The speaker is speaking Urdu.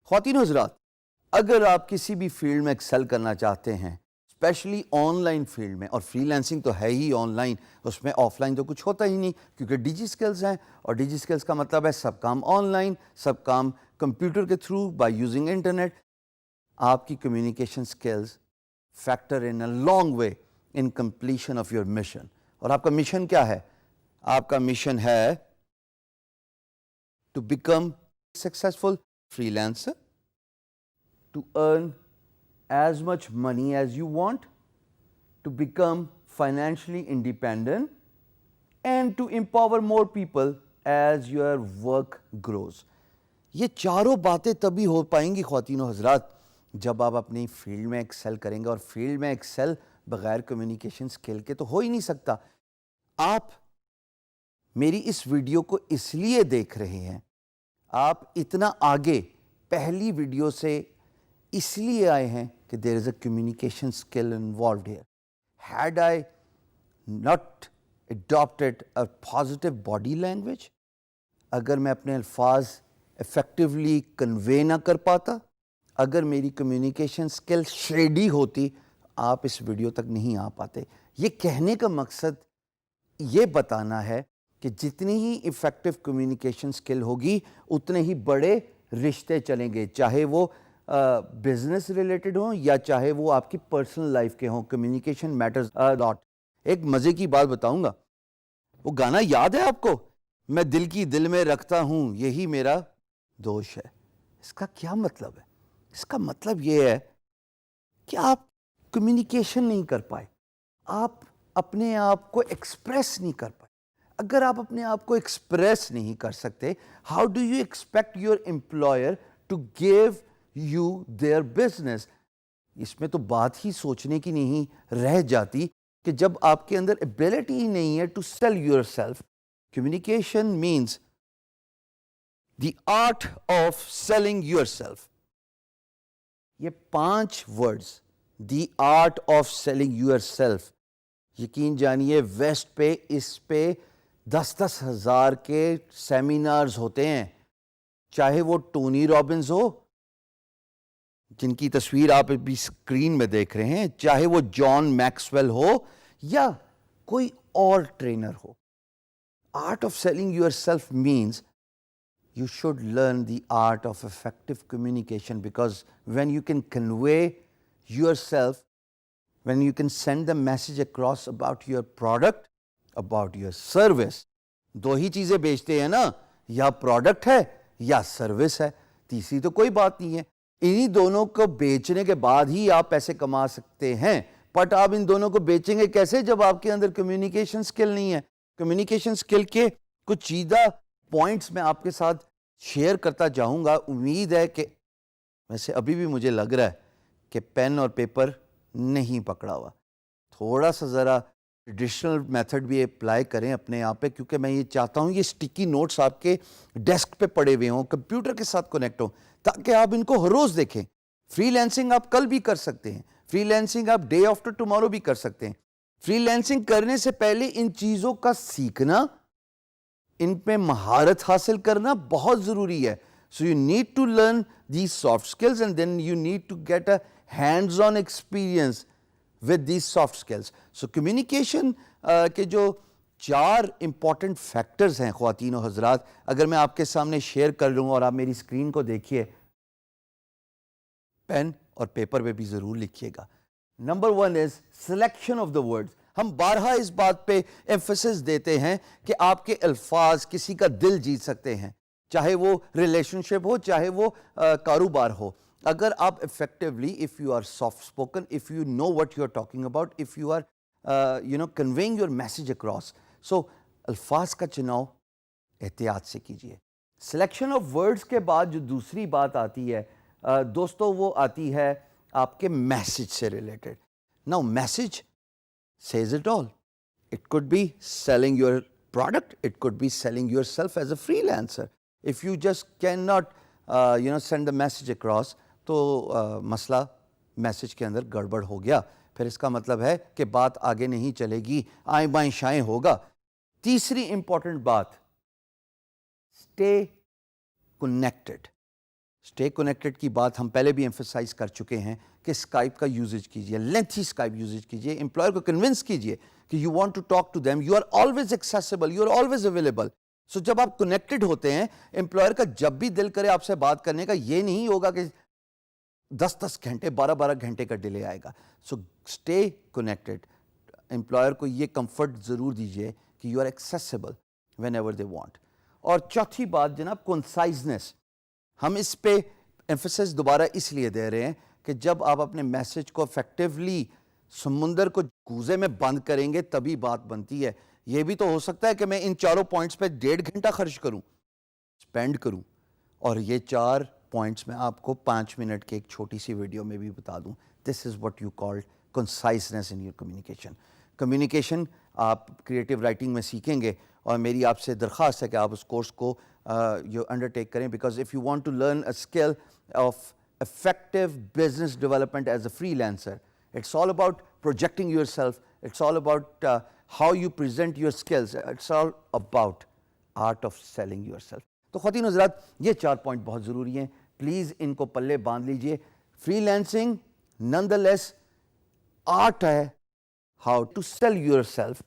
خواتین و حضرات، اگر آپ کسی بھی فیلڈ میں ایکسل کرنا چاہتے ہیں، اسپیشلی آن لائن فیلڈ میں، اور فری لینسنگ تو ہے ہی آن لائن، اس میں آف لائن تو کچھ ہوتا ہی نہیں، کیونکہ ڈیجی سکلز ہیں، اور ڈیجی سکلز کا مطلب ہے سب کام آن لائن، سب کام کمپیوٹر کے تھرو بائی یوزنگ انٹرنیٹ. آپ کی communication skills factor in a long way in completion of your mission. اور آپ کا مشن کیا ہے؟ آپ کا مشن ہے to become successful freelancer, to earn as much money as you want, to become financially independent, and to empower more people as your work grows. یہ چاروں باتیں تبھی ہو پائیں گی خواتین و حضرات جب آپ اپنی فیلڈ میں ایکسل کریں گے, اور فیلڈ میں ایکسل بغیر کمیونیکیشن سکل کے تو ہو ہی نہیں سکتا. آپ میری اس ویڈیو کو اس لیے دیکھ رہے ہیں, آپ اتنا آگے پہلی ویڈیو سے اس لیے آئے ہیں کہ there is a communication skill involved here. Had I not adopted a positive body language, اگر میں اپنے الفاظ افیکٹولی کنوے نہ کر پاتا, اگر میری کمیونیکیشن اسکل شیڈی ہوتی, آپ اس ویڈیو تک نہیں آ پاتے. یہ کہنے کا مقصد یہ بتانا ہے کہ جتنی ہی افیکٹو کمیونیکیشن اسکل ہوگی اتنے ہی بڑے رشتے چلیں گے, چاہے وہ بزنس ریلیٹڈ ہوں یا چاہے وہ آپ کی پرسنل لائف کے ہوں. کمیونیکیشن میٹرز لاٹ. ایک مزے کی بات بتاؤں گا, وہ گانا یاد ہے آپ کو, میں دل کی دل میں رکھتا ہوں یہی میرا دوش ہے. اس کا کیا مطلب ہے؟ اس کا مطلب یہ ہے کہ آپ کمیونیکیشن نہیں کر پائے, آپ اپنے آپ کو ایکسپریس نہیں کر پائے. اگر آپ اپنے آپ کو ایکسپریس نہیں کر سکتے, how do you expect your employer to give you their business? اس میں تو بات ہی سوچنے کی نہیں رہ جاتی کہ جب آپ کے اندر ایبلٹی ہی نہیں ہے to sell yourself. Communication means the art of selling yourself. یہ 5 words, the art of selling yourself, یقین جانیے ویسٹ پہ اس پہ 10-10 ہزار کے سیمینارز ہوتے ہیں, چاہے وہ ٹونی رابنز ہو جن کی تصویر آپ ابھی اسکرین میں دیکھ رہے ہیں, چاہے وہ جان میکسویل ہو یا کوئی اور ٹرینر ہو. Art of selling yourself means you should learn the art of effective communication, because when you can convey yourself, when you can send the message across about your product, about your service, دو ہی چیزیں بیچتے ہیں نا, یا پروڈکٹ ہے یا سروس ہے, تیسری تو کوئی بات نہیں ہے. انہی دونوں کو بیچنے کے بعد ہی آپ پیسے کما سکتے ہیں. بٹ آپ ان دونوں کو بیچیں گے کیسے جب آپ کے اندر کمیونیکیشن سکل نہیں ہے؟ کمیونیکیشن سکل کے کچھ چیزہ پوائنٹس میں آپ کے ساتھ شیئر کرتا جاؤں گا. امید ہے کہ ویسے ابھی بھی مجھے لگ رہا ہے کہ پین اور پیپر نہیں پکڑا ہوا, تھوڑا سا ذرا ٹریڈیشنل میتھڈ بھی اپلائی کریں اپنے آپ پہ, کیونکہ میں یہ چاہتا ہوں یہ اسٹکی نوٹس آپ کے ڈیسک پہ پڑے ہوئے ہوں, کمپیوٹر کے ساتھ کنیکٹ ہوں, تاکہ آپ ان کو ہر روز دیکھیں. فری لینسنگ آپ کل بھی کر سکتے ہیں, فری لینسنگ آپ ڈے آفٹر ٹمارو بھی کر سکتے ہیں. فری لینسنگ کرنے سے پہلے ان چیزوں کا سیکھنا, ان پہ مہارت حاصل کرنا بہت ضروری ہے. So you need to learn these soft skills, and then you need to get a hands on experience with these soft skills. So communication کے جو 4 امپورٹنٹ فیکٹرز ہیں خواتین و حضرات, اگر میں آپ کے سامنے شیئر کر لوں, اور آپ میری اسکرین کو دیکھیے, پین اور پیپر پہ بھی ضرور لکھیے گا. Number 1 is selection of the words. ہم بارہا اس بات پہ ایمفیسس دیتے ہیں کہ آپ کے الفاظ کسی کا دل جیت سکتے ہیں, چاہے وہ ریلیشن شپ ہو, چاہے وہ کاروبار ہو. اگر آپ effectively, if you are soft spoken, if you know what you are talking about, if you are conveying your message across, so الفاظ کا چناؤ احتیاط سے کیجیے. سلیکشن آف ورڈز کے بعد جو دوسری بات آتی ہے دوستو, وہ آتی ہے آپ کے میسج سے related. Now message says it all. It could be selling your product, it could be selling yourself as a freelancer. If you just cannot send the message across, تو مسئلہ میسج کے اندر گڑبڑ ہو گیا, پھر اس کا مطلب ہے کہ بات آگے نہیں چلے گی, آئیں بائیں شائیں ہوگا. تیسری امپورٹنٹ بات, stay connected. اسٹے کنیکٹڈ کی بات ہم پہلے بھی ایمفسائز کر چکے ہیں کہ اسکائپ کا یوزج کیجیے, لینتھی اسکائپ یوزج کیجیے, امپلائر کو کنونس کیجیے کہ you want to talk to them, you are always accessible, you are always available. So جب آپ کنیکٹڈ ہوتے ہیں, امپلائر کا جب بھی دل کرے آپ سے بات کرنے کا, یہ نہیں ہوگا کہ 10 گھنٹے 12 گھنٹے کا ڈیلے آئے گا. So stay connected. امپلائر کو یہ کمفرٹ ضرور دیجیے کہ you are accessible whenever they want. اور چوتھی بات جناب, کنسائزنس. ہم اس پہ ایمفسس دوبارہ اس لیے دے رہے ہیں کہ جب آپ اپنے میسج کو افیکٹولی سمندر کو کوزے میں بند کریں گے تبھی بات بنتی ہے. یہ بھی تو ہو سکتا ہے کہ میں ان چاروں پوائنٹس پہ 1.5 گھنٹہ خرچ کروں, اسپینڈ کروں, اور یہ 4 پوائنٹس میں آپ کو 5 منٹ کے ایک چھوٹی سی ویڈیو میں بھی بتا دوں. This is what you call conciseness in your communication. Communication آپ کریٹیو رائٹنگ میں سیکھیں گے, اور میری آپ سے درخواست ہے کہ آپ اس کورس کو انڈرٹیک کریں, because if you want to learn a skill of effective business development as a freelancer, it's all about projecting yourself, it's all about how you present your skills, it's all about art of selling yourself. تو خواتین حضرات, یہ 4 پوائنٹ بہت ضروری ہیں, پلیز ان کو پلے باندھ لیجئے. فری لینسنگ نان دا لیس آرٹ ہے, how to sell yourself